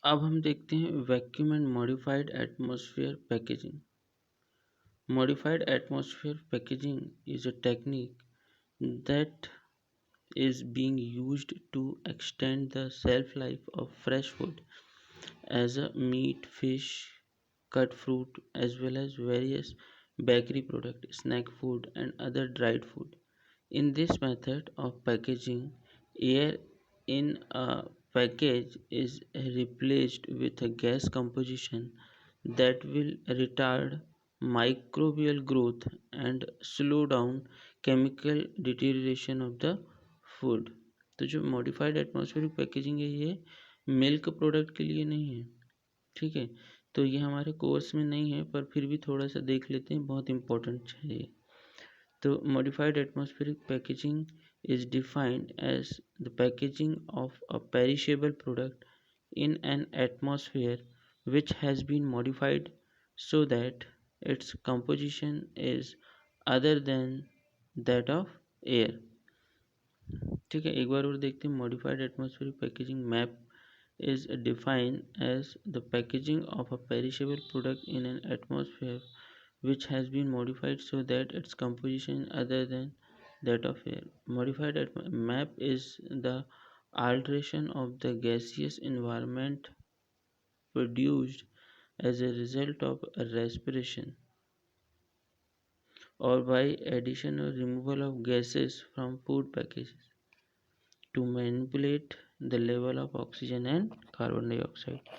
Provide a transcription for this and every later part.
अब हम देखते हैं vacuum and modified atmosphere packaging. Modified atmosphere packaging is a technique that is being used to extend the shelf life of fresh food as a meat, fish, cut fruit, as well as various bakery products, snack food, and other dried food. In this method of packaging, air in a package is replaced with a gas composition that will retard microbial growth and slow down chemical deterioration of the food. तो जो modified atmospheric packaging है ये milk product के लिए नहीं है, ठीक है। तो ये हमारे कोर्स में नहीं है, पर फिर भी थोड़ा सा देख लेते हैं, बहुत इंपॉर्टेंट है ये। तो modified atmospheric packaging is defined as the packaging of a perishable product in an atmosphere which has been modified so that its composition is other than that of air। ठीक है, एक बार और देखते हैं। modified atmospheric packaging map is defined as the packaging of a perishable product in an atmosphere which has been modified so that its composition is other than that of air. Modified map is the alteration of the gaseous environment produced as a result of respiration or by addition or removal of gases from food packages to manipulate the level of oxygen and carbon dioxide।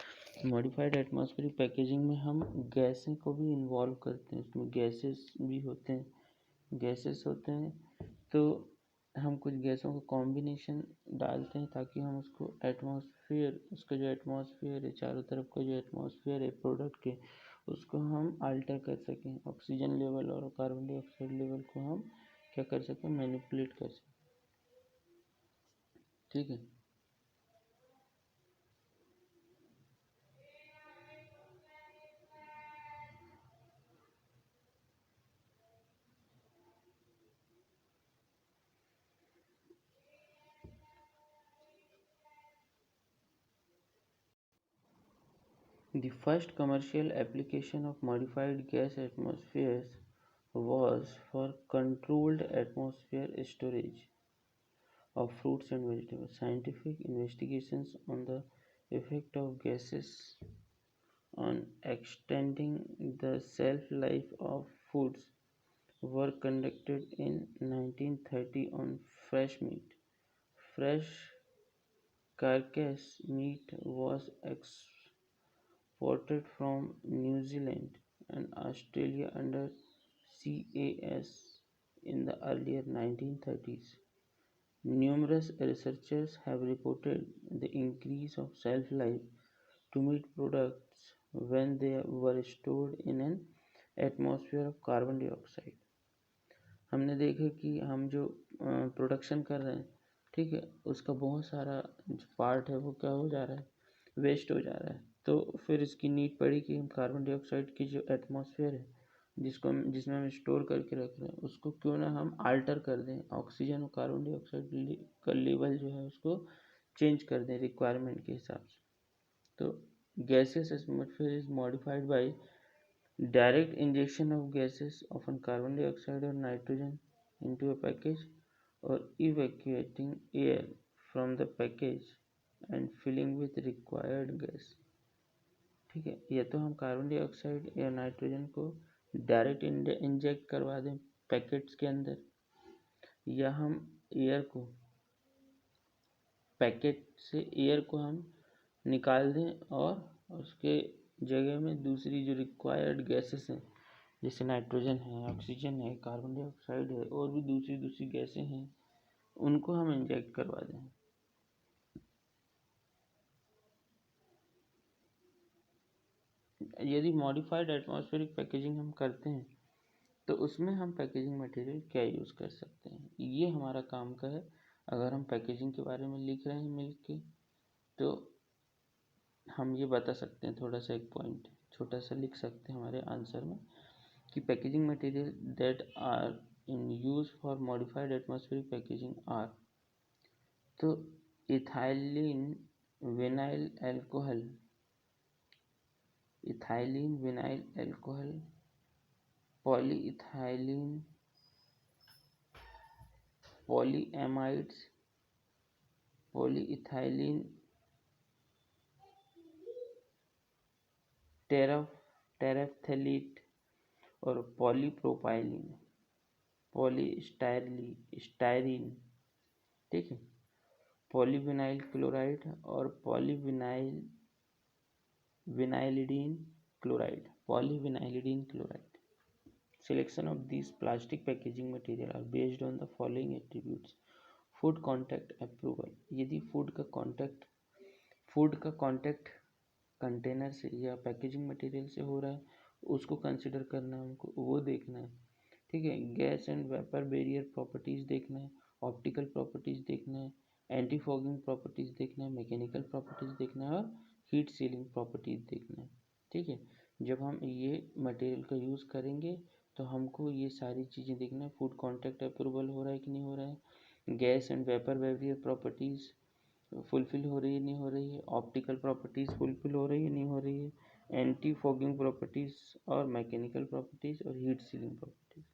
Modified atmospheric packaging में हम गैसें को भी involve करते हैं, उसमें gases होते हैं। तो हम कुछ गैसों का कॉम्बिनेशन डालते हैं ताकि हम उसको उसका जो एटमॉस्फेयर है, चारों तरफ का जो एटमॉस्फेयर है प्रोडक्ट के, उसको हम अल्टर कर सकें। ऑक्सीजन लेवल और कार्बन डाइऑक्साइड लेवल को हम क्या कर सकें, मैनिपुलेट कर सकें, ठीक है। The first commercial application of modified gas atmospheres was for controlled atmosphere storage of fruits and vegetables. Scientific investigations on the effect of gases on extending the shelf life of foods were conducted in 1930 on fresh meat. Fresh carcass meat was exported from New Zealand and Australia under CAS in the earlier 1930s. Numerous researchers have reported the increase of shelf life to meat products when they were stored in an atmosphere of carbon dioxide। हमने देखा कि हम जो production कर रहे हैं, ठीक है, उसका बहुत सारा जो पार्ट है वो क्या हो जा रहा है, वेस्ट हो जा रहा है। तो फिर इसकी नीड पड़ी कि हम कार्बन डाइऑक्साइड की जो एटमॉस्फेयर है जिसमें हम स्टोर करके रख रहे हैं, उसको क्यों ना हम आल्टर कर दें, ऑक्सीजन और कार्बन डाइऑक्साइड का लेवल जो है उसको चेंज कर दें रिक्वायरमेंट के हिसाब से। तो gases atmosphere is modified by direct injection of gases, often carbon dioxide or nitrogen, into a package or evacuating air from the package and filling with required gas। ठीक है, या तो हम कार्बन डाइऑक्साइड या नाइट्रोजन को direct inject करवा दें packets के अंदर, या हम एयर को पैकेट से एयर को हम निकाल दें और उसके जगह में दूसरी जो रिक्वायर्ड गैसेस हैं, जैसे नाइट्रोजन है, ऑक्सीजन है, कार्बन डाइऑक्साइड है, और भी दूसरी दूसरी गैसें हैं, उनको हम इंजेक्ट करवा दें। यदि मॉडिफाइड एटमॉस्फेरिक पैकेजिंग हम करते हैं तो उसमें हम पैकेजिंग मटेरियल क्या यूज़ कर सकते हैं, ये हमारा काम का है। अगर हम पैकेजिंग के बारे में लिख रहे हैं मिल्क के, तो हम ये बता सकते हैं, थोड़ा सा एक पॉइंट छोटा सा लिख सकते हैं हमारे आंसर में कि packaging material that are in use for modified atmospheric packaging are. तो ethylene vinyl alcohol ethylene vinyl alcohol, polyethylene, polyamides, polyethylene terephthalate और पॉलीप्रोपाइलिन, पॉलीस्टायरीन। ठीक है, पॉलीविनाइल क्लोराइड और vinylidene chloride, polyvinylidene chloride. Selection of these plastic packaging material are based on the following attributes. Food contact approval, यदि food का contact container से या packaging material से हो रहा है उसको कंसिडर करना है, हमको वो देखना है। ठीक है, gas and vapour barrier properties देखना है, ऑप्टिकल प्रॉपर्टीज़ देखना है, एंटी फॉगिंग प्रॉपर्टीज़ देखना है, मैकेनिकल प्रॉपर्टीज़ देखना है और हीट सीलिंग प्रॉपर्टीज़ देखना है। ठीक है, जब हम ये मटेरियल का यूज़ करेंगे तो हमको ये सारी चीज़ें देखना है। फूड कॉन्टैक्ट अप्रूवल हो रहा है कि नहीं हो रहा है, gas and vapour barrier properties fulfil हो रही है नहीं हो रही है, ऑप्टिकल प्रॉपर्टीज़ फुलफिल हो रही है नहीं हो रही है, एंटी फॉगिंग प्रॉपर्टीज़ और मैकेनिकल प्रॉपर्टीज़ और हीट सीलिंग प्रॉपर्टीज़।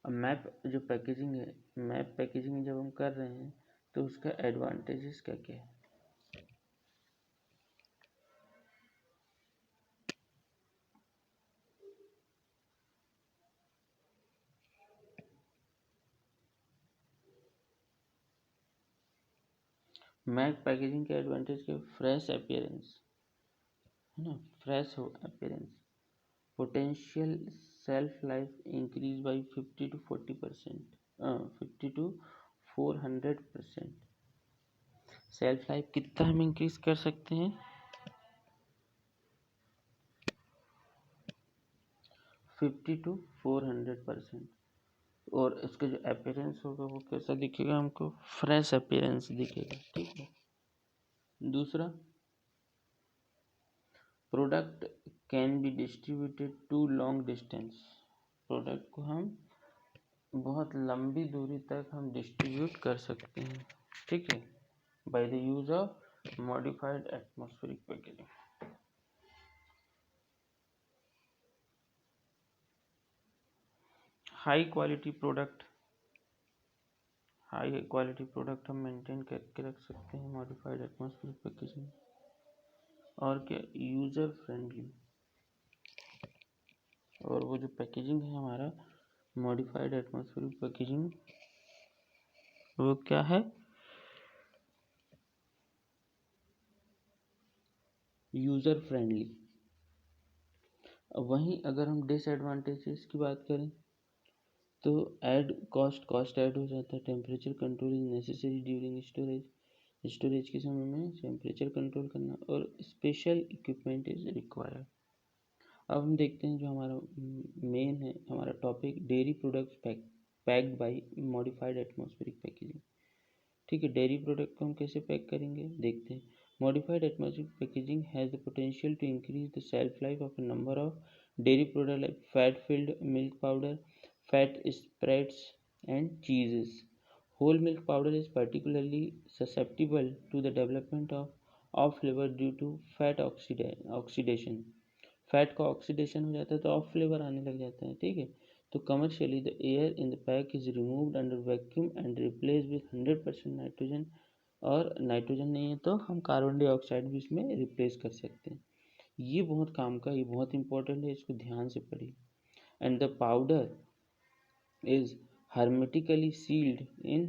अब मैप जो पैकेजिंग है, मैप पैकेजिंग जब हम कर रहे हैं तो उसका एडवांटेजेस क्या क्या है। मैप पैकेजिंग के एडवांटेज के फ्रेश अपीयरेंस है ना, फ्रेश हो appearance, potential self life increase by 50 to 40%, 50 to 400%। Self life कितना हम इंक्रीज कर सकते हैं, 50 to 400%। और इसका जो अपीयरेंस होगा वो कैसा दिखेगा, हमको फ्रेश अपीयरेंस दिखेगा। ठीक है, दूसरा, product can be distributed to long distance, product को हम बहुत लंबी दूरी तक हम डिस्ट्रीब्यूट कर सकते हैं। ठीक है, by the use of modified atmospheric packaging. High quality product हम मेंटेन करके रख सकते हैं मॉडिफाइड एटमॉस्फेरिक पैकेजिंग। और क्या, यूज़र फ्रेंडली, और वो जो पैकेजिंग है हमारा मॉडिफाइड एटमॉस्फेरिक पैकेजिंग वो क्या है, यूज़र फ्रेंडली। वहीं अगर हम डिसएडवांटेजेस की बात करें तो कॉस्ट ऐड हो जाता है, temperature control is necessary during storage के समय में टेम्परेचर कंट्रोल करना और स्पेशल इक्विपमेंट इज रिक्वायर्ड। अब हम देखते हैं जो हमारा मेन है, हमारा topic dairy products packed by modified atmospheric packaging. ठीक है, डेयरी प्रोडक्ट को हम कैसे पैक करेंगे देखते हैं। Modified atmospheric packaging has the potential to increase the shelf life of a number of dairy product like fat filled milk powder, fat spreads and cheeses. Whole milk powder is particularly susceptible to the development of off flavor due to fat oxidation. Fat का oxidation हो जाता है तो of flavour आने लग जाता है। ठीक है, तो commercially the air in the pack is removed under vacuum and replace with 100% nitrogen, और नाइट्रोजन नहीं है तो हम कार्बन डाइऑक्साइड भी इसमें रिप्लेस कर सकते हैं। ये बहुत काम का, ये बहुत इंपॉर्टेंट है, इसको ध्यान से पढ़िए। And the powder is hermetically sealed in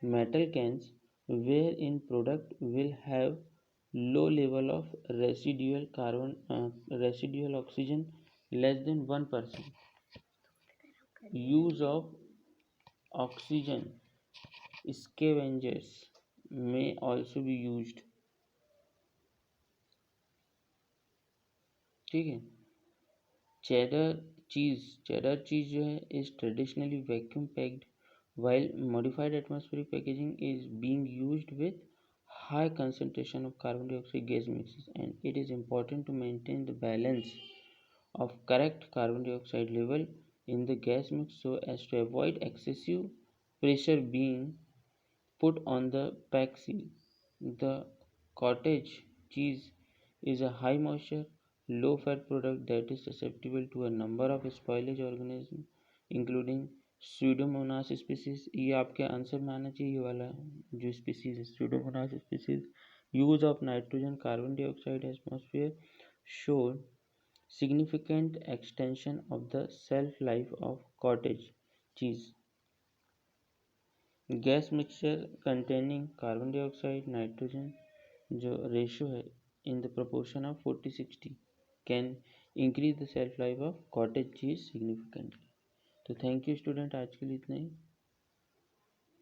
metal cans wherein product will have low level of residual oxygen less than 1%. Use of oxygen scavengers may also be used. ठीक है, चेडर चीज जो है is traditionally vacuum packed while modified atmospheric packaging is being used with high concentration of carbon dioxide gas mixes, and it is important to maintain the balance of correct carbon dioxide level in the gas mix so as to avoid excessive pressure being put on the pack seal. The cottage cheese is a high moisture low fat product that is susceptible to a number of spoilage organisms including Pseudomonas species. ये आपके answer में आना चाहिए, ये वाला जो species है Pseudomonas species. Use of nitrogen carbon dioxide atmosphere showed significant extension of the shelf life of cottage cheese. Gas mixture containing carbon dioxide nitrogen जो रेशियो है in the proportion of 40-60 can increase the self life of cottage cheese significantly. तो thank you student, आज के लिए इतना ही.